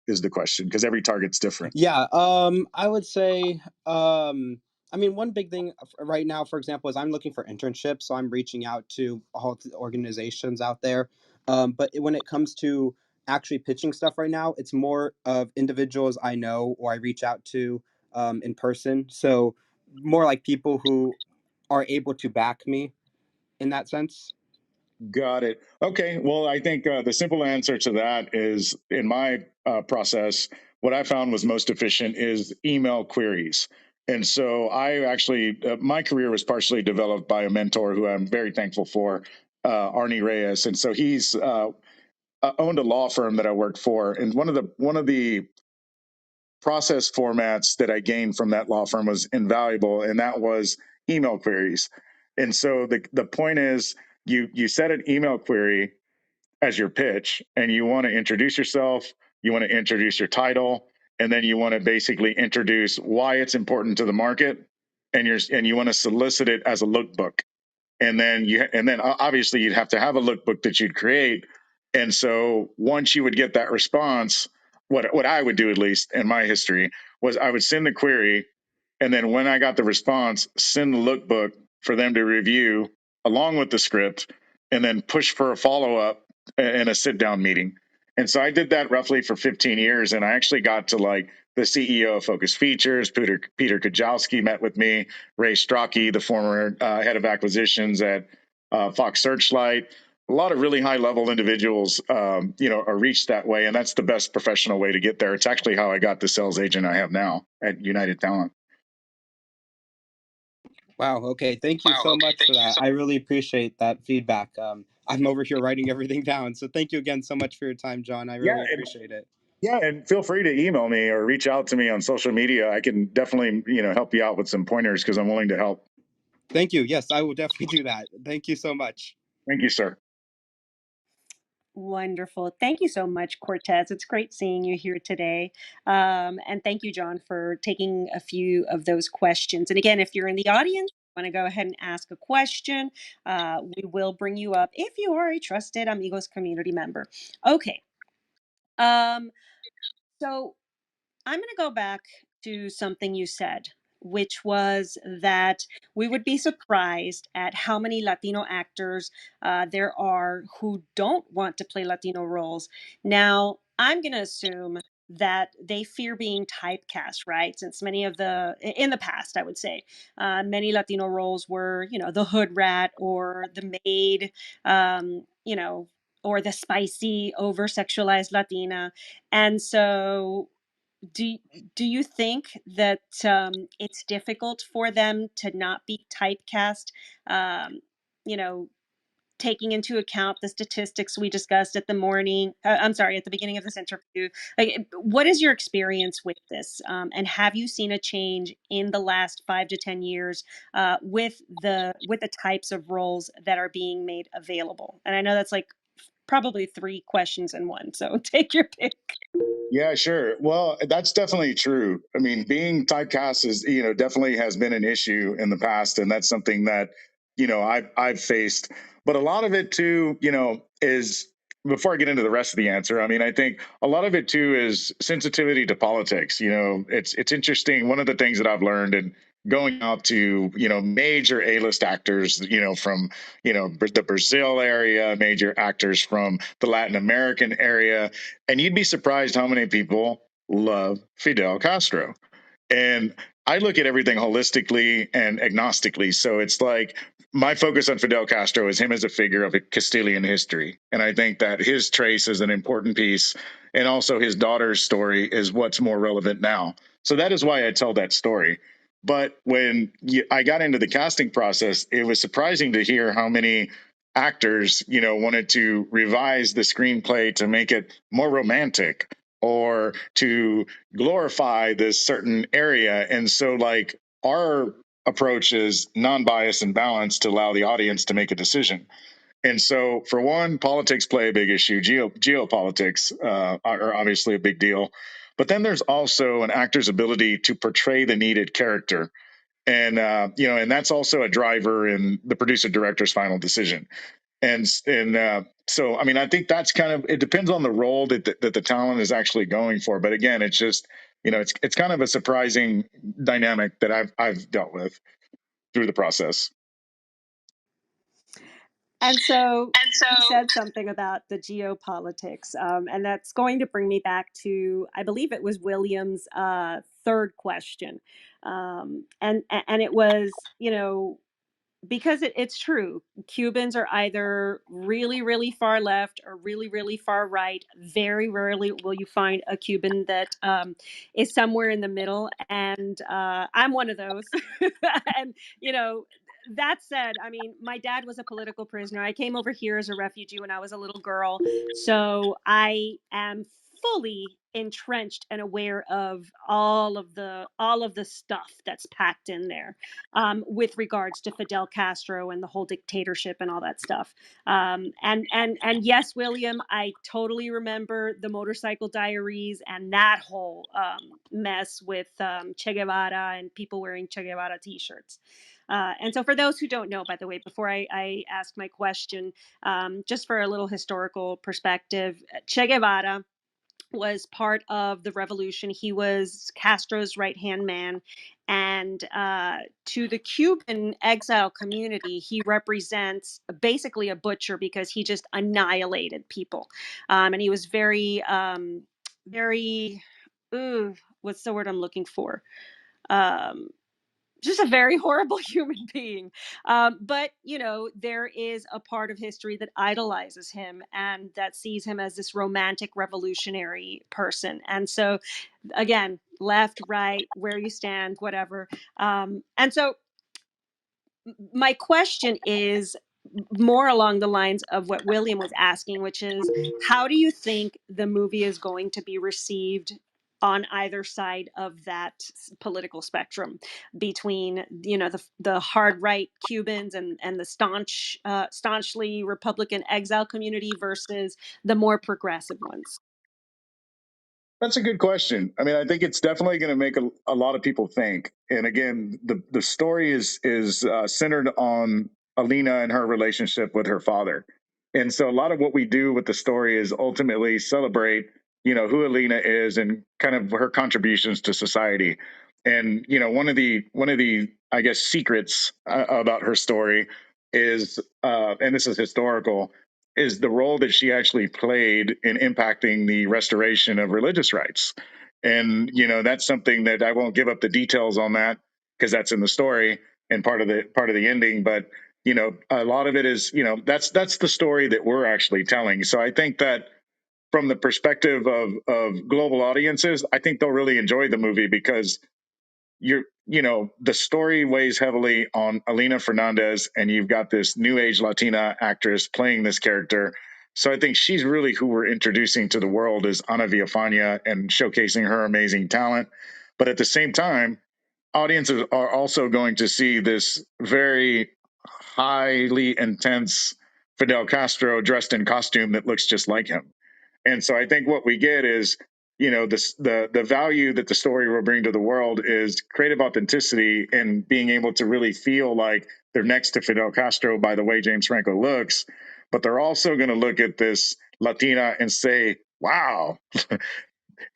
is the question, because every target's different. Yeah, I would say, I mean, one big thing right now, for example, is I'm looking for internships, so I'm reaching out to all the organizations out there. But when it comes to actually pitching stuff right now, it's more of individuals I know or I reach out to in person. So more like people who are able to back me in that sense. Got it. Okay. Well, I think the simple answer to that is, in my process, what I found was most efficient is email queries. And so I actually, my career was partially developed by a mentor who I'm very thankful for, Arnie Reyes. And so he's owned a law firm that I worked for. And one of the process formats that I gained from that law firm was invaluable, and that was email queries. And so the point is, you set an email query as your pitch, and you want to introduce yourself, you want to introduce your title, and then you want to basically introduce why it's important to the market, and you want to solicit it as a lookbook. And then obviously you'd have to have a lookbook that you'd create. And so once you would get that response, what I would do, at least in my history, was I would send the query, and then when I got the response, send the lookbook for them to review along with the script, and then push for a follow up and a sit down meeting. And so I did that roughly for 15 years, and I actually got to, like, the CEO of Focus Features, Peter Kajowski, met with me. Ray Strachey, the former head of acquisitions at Fox Searchlight. A lot of really high level individuals, are reached that way, and that's the best professional way to get there. It's actually how I got the sales agent I have now at United Talent. Wow. Okay. Thank you so much for that. I really appreciate that feedback. I'm over here writing everything down. So thank you again so much for your time, John. I Yeah, really appreciate it. yeah, and feel free to email me or reach out to me on social media. I can definitely, help you out with some pointers because I'm willing to help. Thank you. Yes, I will definitely do that. Thank you so much. Thank you, sir. Wonderful. Thank you so much, Cortez. It's great seeing you here today. And thank you, John, for taking a few of those questions. And again, if you're in the audience, want to go ahead and ask a question, we will bring you up if you are a trusted Amigos community member. Okay. So I'm going to go back to something you said, which was that we would be surprised at how many Latino actors there are who don't want to play Latino roles. Now, I'm going to assume that they fear being typecast, right? Since many of in the past, I would say, many Latino roles were, the hood rat or the maid, or the spicy, over sexualized Latina. And so do do you think that it's difficult for them to not be typecast? Um, you know, taking into account the statistics we discussed at the morning. I'm sorry, at the beginning of this interview. Like, what is your experience with this? And have you seen a change in the last 5 to 10 years with the types of roles that are being made available? And I know that's like probably three questions in one. So take your pick. Yeah, sure. Well, that's definitely true. I mean, being typecast is, definitely has been an issue in the past, and that's something that, I've faced. But a lot of it too, is before I get into the rest of the answer. I mean, I think a lot of it too is sensitivity to politics. It's interesting. One of the things that I've learned and going out to, major A-list actors, from, the Brazil area, major actors from the Latin American area, and you'd be surprised how many people love Fidel Castro. And I look at everything holistically and agnostically. So it's like my focus on Fidel Castro is him as a figure of Castilian history. And I think that his trace is an important piece. And also his daughter's story is what's more relevant now. So that is why I tell that story. But when I got into the casting process, it was surprising to hear how many actors, wanted to revise the screenplay to make it more romantic or to glorify this certain area. And so, like, our approach is non-biased and balanced to allow the audience to make a decision. And so, for one, politics play a big issue. Geopolitics are obviously a big deal. But then there's also an actor's ability to portray the needed character. And that's also a driver in the producer director's final decision. And so, I mean, I think that's kind of, it depends on the role that the talent is actually going for. But again, it's just, it's kind of a surprising dynamic that I've dealt with through the process. And so you said something about the geopolitics, and that's going to bring me back to, I believe it was William's third question, and it was, because it's true. Cubans are either really, really far left or really, really far right. Very rarely will you find a Cuban that is somewhere in the middle. And I'm one of those. And, that said, I mean, my dad was a political prisoner. I came over here as a refugee when I was a little girl. So I am fully entrenched and aware of all of the stuff that's packed in there, with regards to Fidel Castro and the whole dictatorship and all that stuff. And yes, William, I totally remember the Motorcycle Diaries and that whole mess with Che Guevara and people wearing Che Guevara T-shirts. And so, for those who don't know, by the way, before I ask my question, just for a little historical perspective, Che Guevara was part of the revolution. He was Castro's right hand man. And to the Cuban exile community, he represents basically a butcher because he just annihilated people. And he was very, what's the word I'm looking for? Um, just a very horrible human being. But, you know, there is a part of history that idolizes him and that sees him as this romantic revolutionary person. And so, again, left, right, where you stand, whatever. And so, my question is more along the lines of what William was asking, which is how do you think the movie is going to be received on either side of that political spectrum between, you know, the hard right Cubans and the staunchly Republican exile community versus the more progressive ones? That's a good question. I mean, I think it's definitely going to make a lot of people think. And again, the story is centered on Alina and her relationship with her father. And so a lot of what we do with the story is ultimately celebrate, you know, who Alina is and kind of her contributions to society. And you know, one of the I guess secrets about her story is, and this is historical, is the role that she actually played in impacting the restoration of religious rights. And you know, that's something that I won't give up the details on that because that's in the story and part of the ending. But you know, a lot of it is, you know, that's the story that we're actually telling. So I think that from the perspective of global audiences, I think they'll really enjoy the movie because you know, the story weighs heavily on Alina Fernandez, and you've got this new age Latina actress playing this character. So I think she's really who we're introducing to the world as Ana Villafana and showcasing her amazing talent. But at the same time, audiences are also going to see this very highly intense Fidel Castro dressed in costume that looks just like him. And so I think what we get is, you know, the value that the story will bring to the world is creative authenticity and being able to really feel like they're next to Fidel Castro by the way James Franco looks, but they're also going to look at this Latina and say, "Wow,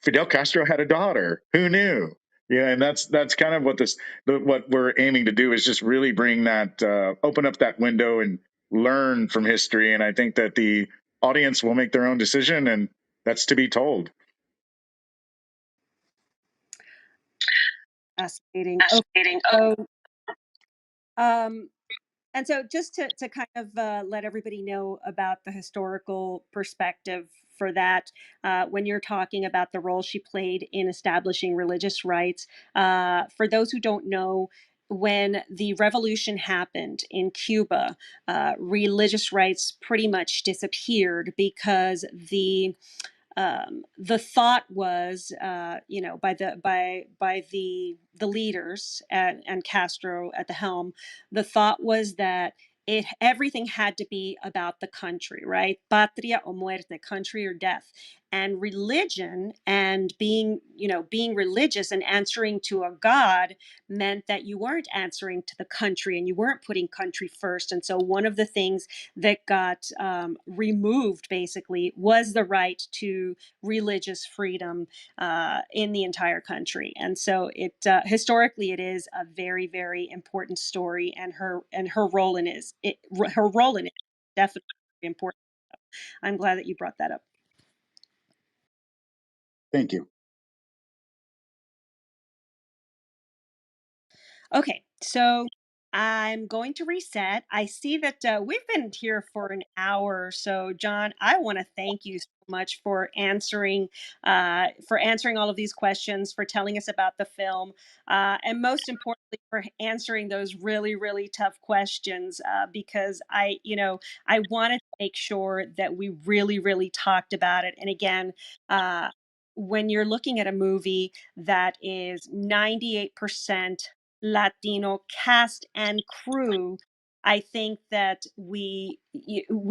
Fidel Castro had a daughter. Who knew?" Yeah, and that's kind of what we're aiming to do is just really bring that open up that window and learn from history. And I think that the audience will make their own decision, and that's to be told. Fascinating. Okay. So, um, and so, just to kind of let everybody know about the historical perspective for that, when you're talking about the role she played in establishing religious rights, for those who don't know, when the revolution happened in Cuba, religious rights pretty much disappeared because the thought was, you know, by the leaders and Castro at the helm, the thought was that everything had to be about the country, right? Patria o muerte, country or death. And religion and being, you know, being religious and answering to a God meant that you weren't answering to the country and you weren't putting country first. And so one of the things that got removed basically was the right to religious freedom in the entire country. And so it historically it is a very very important story, and her role in her role in it is definitely important. I'm glad that you brought that up. Thank you. Okay, so I'm going to reset. I see that we've been here for an hour. So, John, I want to thank you so much for answering all of these questions, for telling us about the film, and most importantly, for answering those really, really tough questions. Because I wanted to make sure that we really, really talked about it. And again, uh, when you're looking at a movie that is 98% Latino cast and crew, I think that we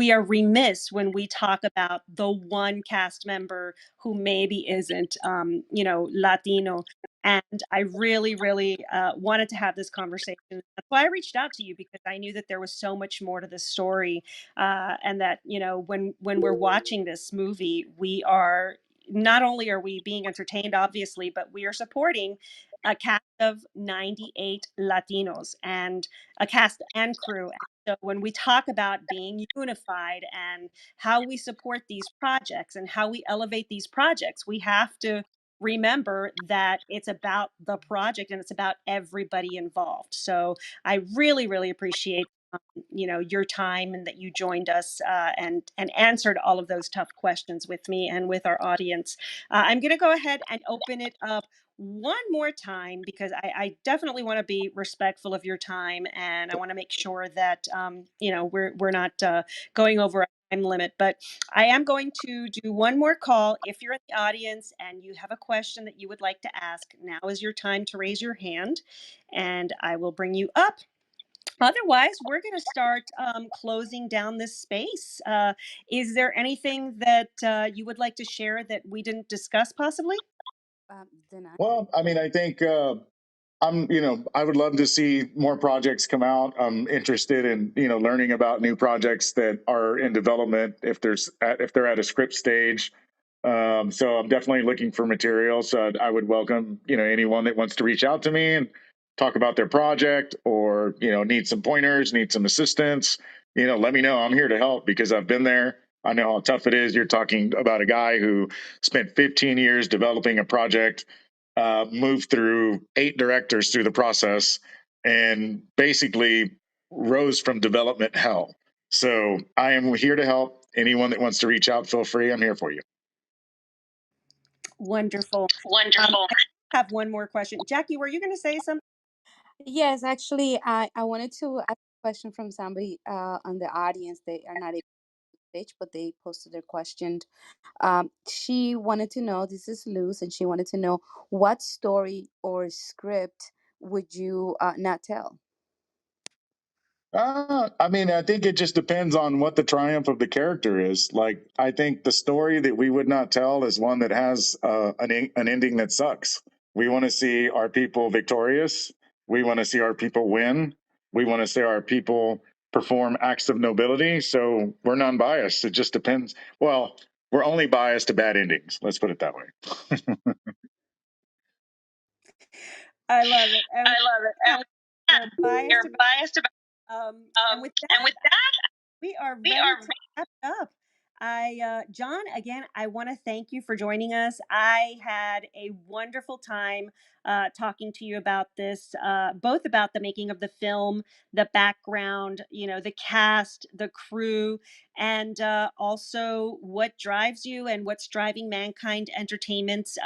are remiss when we talk about the one cast member who maybe isn't, Latino. And I really, really wanted to have this conversation. That's why I reached out to you, because I knew that there was so much more to this story, and that, you know, when we're watching this movie, we are not only are we being entertained, obviously, but we are supporting a cast of 98 Latinos and a cast and crew. So when we talk about being unified and how we support these projects and how we elevate these projects, remember that it's about the project and it's about everybody involved. So I really, really appreciate your time and that you joined us and answered all of those tough questions with me and with our audience. I'm going to go ahead and open it up one more time because I definitely want to be respectful of your time, and I want to make sure that we're not going over a time limit. But I am going to do one more call. If you're in the audience and you have a question that you would like to ask, now is your time to raise your hand, and I will bring you up. Otherwise, we're going to start closing down this space. Is there anything that you would like to share that we didn't discuss, possibly? Danay. Well, I mean, I think I would love to see more projects come out. I'm interested in, learning about new projects that are in development if they're at a script stage. So I'm definitely looking for materials. I would welcome, anyone that wants to reach out to me and talk about their project or, need some pointers, need some assistance. Let me know. I'm here to help because I've been there. I know how tough it is. You're talking about a guy who spent 15 years developing a project, moved through 8 directors through the process, and basically rose from development hell. So I am here to help. Anyone that wants to reach out, feel free. I'm here for you. Wonderful. Wonderful. I have one more question. Jackie, were you going to say something? Yes, actually, I wanted to ask a question from somebody on the audience. They are not able to pitch, but they posted their question. She wanted to know, this is Luz, and she wanted to know what story or script would you not tell? I mean, I think it just depends on what the triumph of the character is. Like, I think the story that we would not tell is one that has an ending that sucks. We want to see our people victorious. We want to see our people win. We want to see our people perform acts of nobility. So we're non-biased. It just depends. Well, we're only biased to bad endings. Let's put it that way. I love it. I And love it. yeah, they're biased You're about. biased about. And with And with that, that, we are we ready are. to wrap it up. John, again, I want to thank you for joining us. I had a wonderful time talking to you about this, both about the making of the film, the background, the cast, the crew, and also what drives you and what's driving Mankind Entertainment's,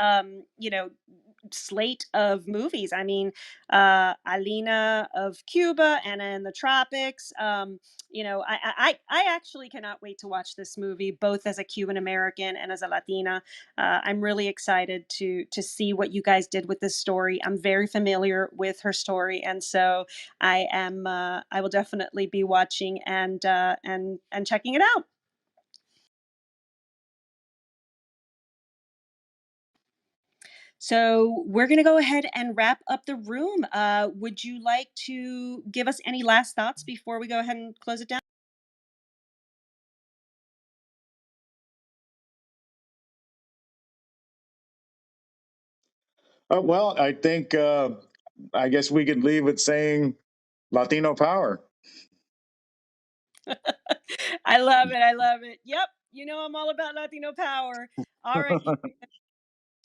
slate of movies. I mean, Alina of Cuba, Anna in the Tropics. I actually cannot wait to watch this movie, both as a Cuban American and as a Latina. I'm really excited to see what you guys did with this story. I'm very familiar with her story, and so I am. I will definitely be watching and checking it out. So we're going to go ahead and wrap up the room. Would you like to give us any last thoughts before we go ahead and close it down? Well, I think I guess we could leave with saying Latino power. I love it. I love it. Yep. I'm all about Latino power. All right.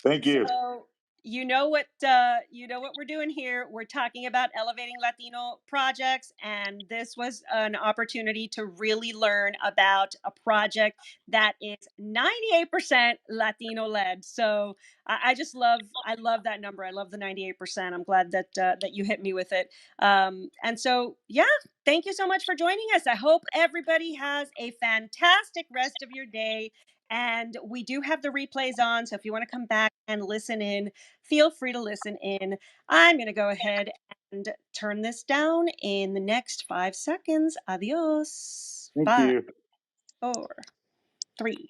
Thank you. So you know what we're doing here. We're talking about elevating Latino projects, and this was an opportunity to really learn about a project that is 98% Latino led. So I love that number. I love the 98%. I'm glad that you hit me with it. And so yeah, thank you so much for joining us. I hope everybody has a fantastic rest of your day. And we do have the replays on. So if you want to come back and listen in, feel free to listen in. I'm going to go ahead and turn this down in the next 5 seconds. Adios. Thank Five, you. 4, 3,